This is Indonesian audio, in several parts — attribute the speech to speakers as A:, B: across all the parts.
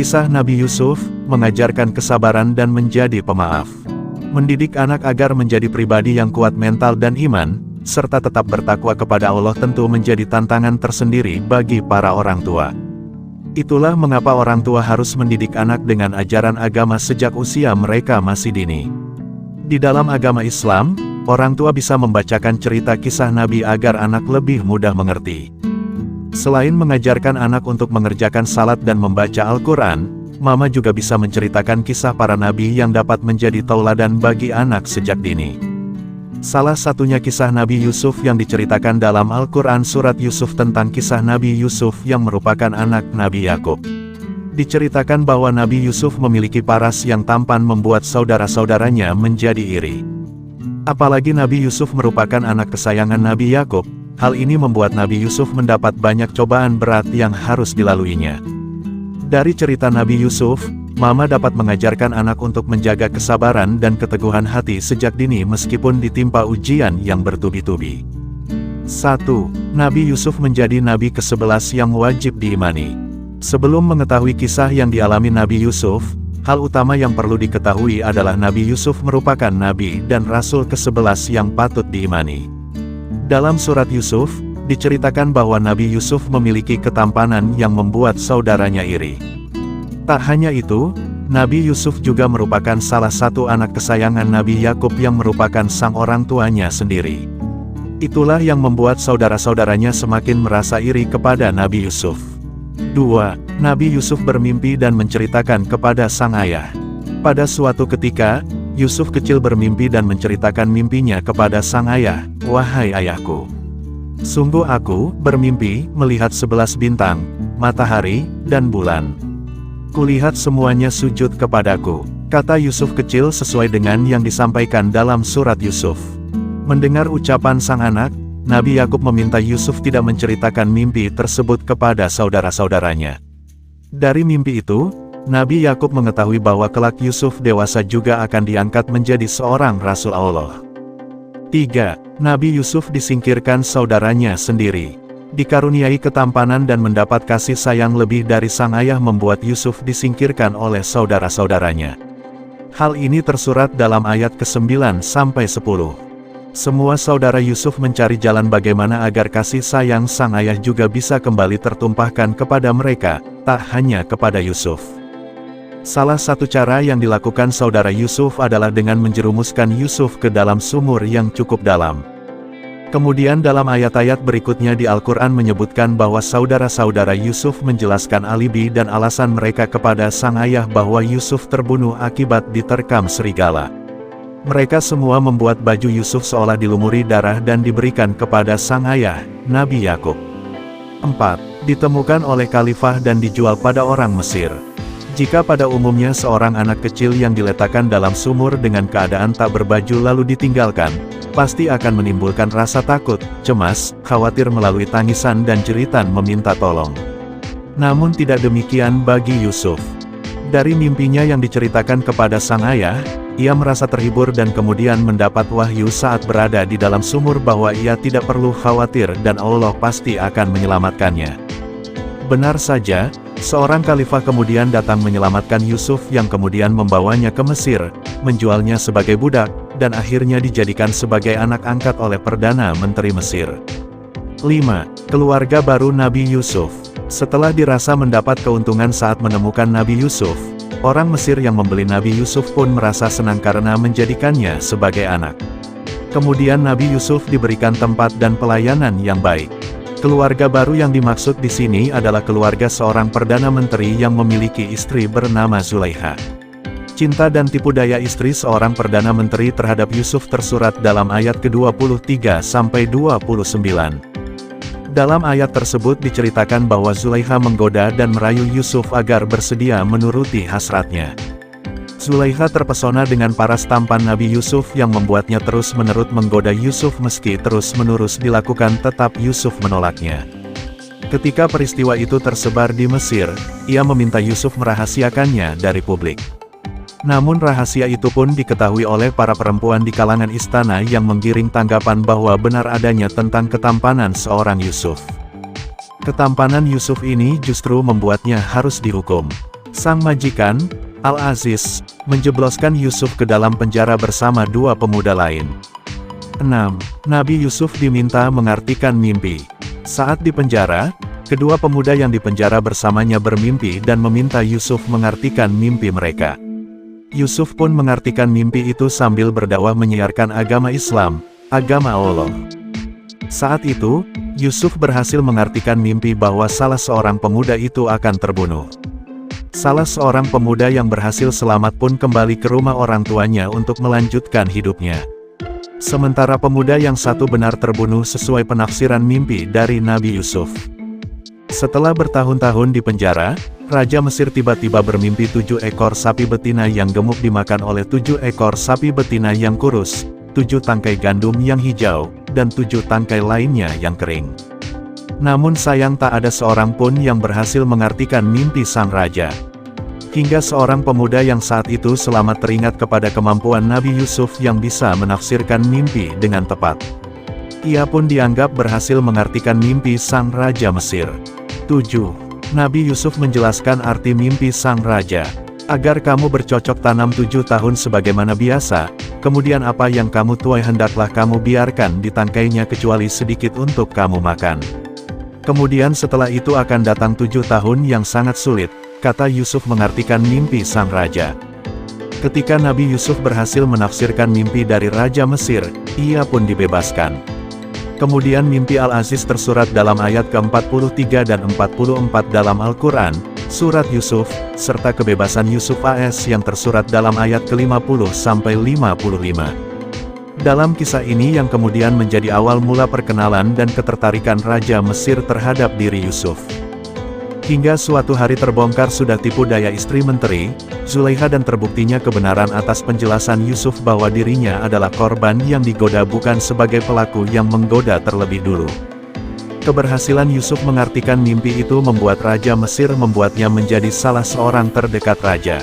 A: Kisah Nabi Yusuf, mengajarkan kesabaran dan menjadi pemaaf. Mendidik anak agar menjadi pribadi yang kuat mental dan iman, serta tetap bertakwa kepada Allah tentu menjadi tantangan tersendiri bagi para orang tua. Itulah mengapa orang tua harus mendidik anak dengan ajaran agama sejak usia mereka masih dini. Di dalam agama Islam, orang tua bisa membacakan cerita kisah Nabi agar anak lebih mudah mengerti. Selain mengajarkan anak untuk mengerjakan salat dan membaca Al-Quran, mama juga bisa menceritakan kisah para nabi yang dapat menjadi tauladan bagi anak sejak dini. Salah satunya kisah Nabi Yusuf yang diceritakan dalam Al-Quran surat Yusuf tentang kisah Nabi Yusuf yang merupakan anak Nabi Yakub. Diceritakan bahwa Nabi Yusuf memiliki paras yang tampan membuat saudara-saudaranya menjadi iri. Apalagi Nabi Yusuf merupakan anak kesayangan Nabi Yakub. Hal ini membuat Nabi Yusuf mendapat banyak cobaan berat yang harus dilaluinya. Dari cerita Nabi Yusuf, mama dapat mengajarkan anak untuk menjaga kesabaran dan keteguhan hati sejak dini meskipun ditimpa ujian yang bertubi-tubi. 1. Nabi Yusuf menjadi nabi ke-11 yang wajib diimani. Sebelum mengetahui kisah yang dialami Nabi Yusuf, hal utama yang perlu diketahui adalah Nabi Yusuf merupakan nabi dan rasul ke-11 yang patut diimani. Dalam surat Yusuf, diceritakan bahwa Nabi Yusuf memiliki ketampanan yang membuat saudaranya iri. Tak hanya itu, Nabi Yusuf juga merupakan salah satu anak kesayangan Nabi Yakub yang merupakan sang orang tuanya sendiri. Itulah yang membuat saudara-saudaranya semakin merasa iri kepada Nabi Yusuf. 2. Nabi Yusuf bermimpi dan menceritakan kepada sang ayah. Pada suatu ketika, Yusuf kecil bermimpi dan menceritakan mimpinya kepada sang ayah, "Wahai ayahku, sungguh aku bermimpi melihat 11 bintang, matahari, dan bulan. Kulihat semuanya sujud kepadaku," kata Yusuf kecil sesuai dengan yang disampaikan dalam surat Yusuf. Mendengar ucapan sang anak, Nabi Yakub meminta Yusuf tidak menceritakan mimpi tersebut kepada saudara-saudaranya. Dari mimpi itu, Nabi Yakub mengetahui bahwa kelak Yusuf dewasa juga akan diangkat menjadi seorang Rasul Allah. 3. Nabi Yusuf disingkirkan saudaranya sendiri. Dikaruniai ketampanan dan mendapat kasih sayang lebih dari sang ayah membuat Yusuf disingkirkan oleh saudara-saudaranya. Hal ini tersurat dalam ayat ke-9-10. Semua saudara Yusuf mencari jalan bagaimana agar kasih sayang sang ayah juga bisa kembali tertumpahkan kepada mereka, tak hanya kepada Yusuf. Salah satu cara yang dilakukan saudara Yusuf adalah dengan menjerumuskan Yusuf ke dalam sumur yang cukup dalam. Kemudian dalam ayat-ayat berikutnya di Al-Quran menyebutkan bahwa saudara-saudara Yusuf menjelaskan alibi dan alasan mereka kepada sang ayah bahwa Yusuf terbunuh akibat diterkam serigala. Mereka semua membuat baju Yusuf seolah dilumuri darah dan diberikan kepada sang ayah, Nabi Yakub. 4. Ditemukan oleh khalifah dan dijual pada orang Mesir. Jika pada umumnya seorang anak kecil yang diletakkan dalam sumur dengan keadaan tak berbaju lalu ditinggalkan, pasti akan menimbulkan rasa takut, cemas, khawatir melalui tangisan dan jeritan meminta tolong. Namun tidak demikian bagi Yusuf. Dari mimpinya yang diceritakan kepada sang ayah, ia merasa terhibur dan kemudian mendapat wahyu saat berada di dalam sumur bahwa ia tidak perlu khawatir dan Allah pasti akan menyelamatkannya. Benar saja, seorang khalifah kemudian datang menyelamatkan Yusuf yang kemudian membawanya ke Mesir, menjualnya sebagai budak, dan akhirnya dijadikan sebagai anak angkat oleh Perdana Menteri Mesir. 5. Keluarga baru Nabi Yusuf. Setelah dirasa mendapat keuntungan saat menemukan Nabi Yusuf, orang Mesir yang membeli Nabi Yusuf pun merasa senang karena menjadikannya sebagai anak. Kemudian Nabi Yusuf diberikan tempat dan pelayanan yang baik. Keluarga baru yang dimaksud di sini adalah keluarga seorang Perdana Menteri yang memiliki istri bernama Zulaikha. Cinta dan tipu daya istri seorang Perdana Menteri terhadap Yusuf tersurat dalam ayat ke-23-29. Dalam ayat tersebut diceritakan bahwa Zulaikha menggoda dan merayu Yusuf agar bersedia menuruti hasratnya. Zulaikha terpesona dengan paras tampan Nabi Yusuf yang membuatnya terus-menerus menggoda Yusuf meski terus-menerus dilakukan tetap Yusuf menolaknya. Ketika peristiwa itu tersebar di Mesir, ia meminta Yusuf merahasiakannya dari publik. Namun rahasia itu pun diketahui oleh para perempuan di kalangan istana yang menggiring tanggapan bahwa benar adanya tentang ketampanan seorang Yusuf. Ketampanan Yusuf ini justru membuatnya harus dihukum. Sang majikan, Al-Aziz, menjebloskan Yusuf ke dalam penjara bersama dua pemuda lain. 6. Nabi Yusuf diminta mengartikan mimpi. Saat di penjara, kedua pemuda yang dipenjara bersamanya bermimpi dan meminta Yusuf mengartikan mimpi mereka. Yusuf pun mengartikan mimpi itu sambil berdakwah menyiarkan agama Islam, agama Allah. Saat itu, Yusuf berhasil mengartikan mimpi bahwa salah seorang pemuda itu akan terbunuh. Salah seorang pemuda yang berhasil selamat pun kembali ke rumah orang tuanya untuk melanjutkan hidupnya. Sementara pemuda yang satu benar terbunuh sesuai penafsiran mimpi dari Nabi Yusuf. Setelah bertahun-tahun di penjara, Raja Mesir tiba-tiba bermimpi 7 ekor sapi betina yang gemuk dimakan oleh 7 ekor sapi betina yang kurus, 7 tangkai gandum yang hijau, dan 7 tangkai lainnya yang kering. Namun sayang tak ada seorang pun yang berhasil mengartikan mimpi sang raja. Hingga seorang pemuda yang saat itu selamat teringat kepada kemampuan Nabi Yusuf yang bisa menafsirkan mimpi dengan tepat. Ia pun dianggap berhasil mengartikan mimpi sang raja Mesir. 7. Nabi Yusuf menjelaskan arti mimpi sang raja. Agar kamu bercocok tanam 7 tahun sebagaimana biasa, kemudian apa yang kamu tuai hendaklah kamu biarkan di tangkainya kecuali sedikit untuk kamu makan. Kemudian setelah itu akan datang 7 tahun yang sangat sulit, kata Yusuf mengartikan mimpi sang raja. Ketika Nabi Yusuf berhasil menafsirkan mimpi dari Raja Mesir, ia pun dibebaskan. Kemudian mimpi Al-Aziz tersurat dalam ayat ke-43 dan 44 dalam Al-Quran, Surat Yusuf, serta kebebasan Yusuf AS yang tersurat dalam ayat ke-50-55. Dalam kisah ini yang kemudian menjadi awal mula perkenalan dan ketertarikan Raja Mesir terhadap diri Yusuf. Hingga suatu hari terbongkar sudah tipu daya istri menteri, Zulaikha, dan terbuktinya kebenaran atas penjelasan Yusuf bahwa dirinya adalah korban yang digoda bukan sebagai pelaku yang menggoda terlebih dulu. Keberhasilan Yusuf mengartikan mimpi itu membuat Raja Mesir membuatnya menjadi salah seorang terdekat raja.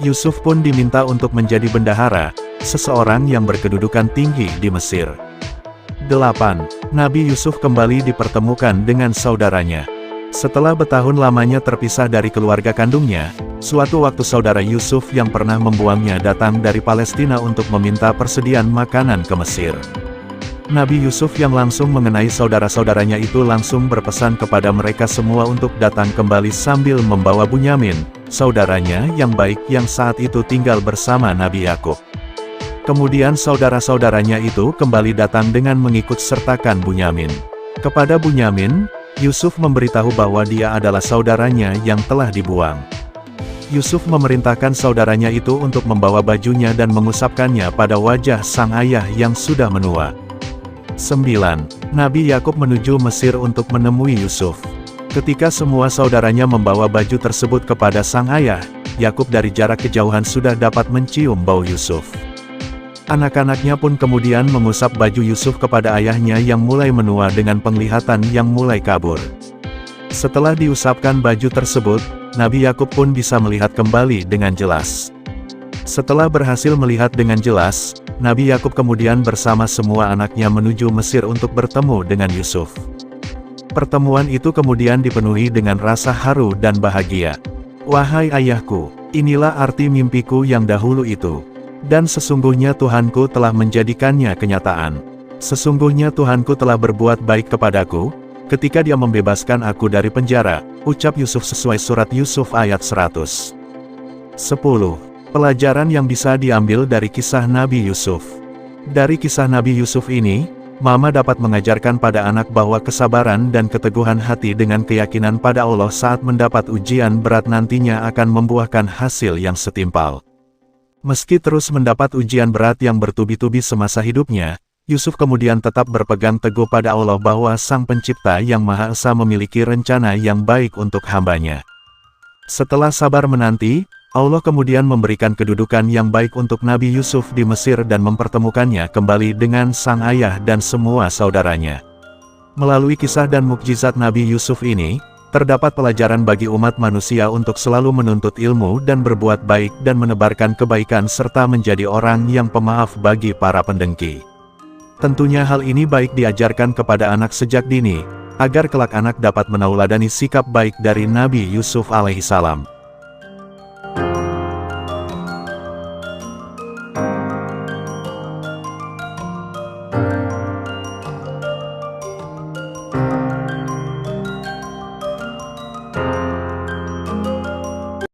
A: Yusuf pun diminta untuk menjadi bendahara, seseorang yang berkedudukan tinggi di Mesir. 8. Nabi Yusuf kembali dipertemukan dengan saudaranya. Setelah bertahun lamanya terpisah dari keluarga kandungnya, suatu waktu saudara Yusuf yang pernah membuangnya datang dari Palestina untuk meminta persediaan makanan ke Mesir. Nabi Yusuf yang langsung mengenai saudara-saudaranya itu langsung berpesan kepada mereka semua untuk datang kembali sambil membawa Bunyamin, saudaranya yang baik yang saat itu tinggal bersama Nabi Yakub. Kemudian saudara-saudaranya itu kembali datang dengan mengikut sertakan Bunyamin. Kepada Bunyamin, Yusuf memberitahu bahwa dia adalah saudaranya yang telah dibuang. Yusuf memerintahkan saudaranya itu untuk membawa bajunya dan mengusapkannya pada wajah sang ayah yang sudah menua. 9. Nabi Yakub menuju Mesir untuk menemui Yusuf. Ketika semua saudaranya membawa baju tersebut kepada sang ayah, Yakub dari jarak kejauhan sudah dapat mencium bau Yusuf. Anak-anaknya pun kemudian mengusap baju Yusuf kepada ayahnya yang mulai menua dengan penglihatan yang mulai kabur. Setelah diusapkan baju tersebut, Nabi Yakub pun bisa melihat kembali dengan jelas. Setelah berhasil melihat dengan jelas, Nabi Yakub kemudian bersama semua anaknya menuju Mesir untuk bertemu dengan Yusuf. Pertemuan itu kemudian dipenuhi dengan rasa haru dan bahagia. "Wahai ayahku, inilah arti mimpiku yang dahulu itu. Dan sesungguhnya Tuhanku telah menjadikannya kenyataan. Sesungguhnya Tuhanku telah berbuat baik kepadaku, ketika Dia membebaskan aku dari penjara," ucap Yusuf sesuai surat Yusuf ayat 100. 10. Pelajaran yang bisa diambil dari kisah Nabi Yusuf. Dari kisah Nabi Yusuf ini, Mama dapat mengajarkan pada anak bahwa kesabaran dan keteguhan hati dengan keyakinan pada Allah saat mendapat ujian berat nantinya akan membuahkan hasil yang setimpal. Meski terus mendapat ujian berat yang bertubi-tubi semasa hidupnya, Yusuf kemudian tetap berpegang teguh pada Allah bahwa Sang Pencipta yang Maha Esa memiliki rencana yang baik untuk hambanya. Setelah sabar menanti, Allah kemudian memberikan kedudukan yang baik untuk Nabi Yusuf di Mesir dan mempertemukannya kembali dengan sang ayah dan semua saudaranya. Melalui kisah dan mukjizat Nabi Yusuf ini, terdapat pelajaran bagi umat manusia untuk selalu menuntut ilmu dan berbuat baik dan menebarkan kebaikan serta menjadi orang yang pemaaf bagi para pendengki. Tentunya hal ini baik diajarkan kepada anak sejak dini, agar kelak anak dapat menauladani sikap baik dari Nabi Yusuf alaihissalam.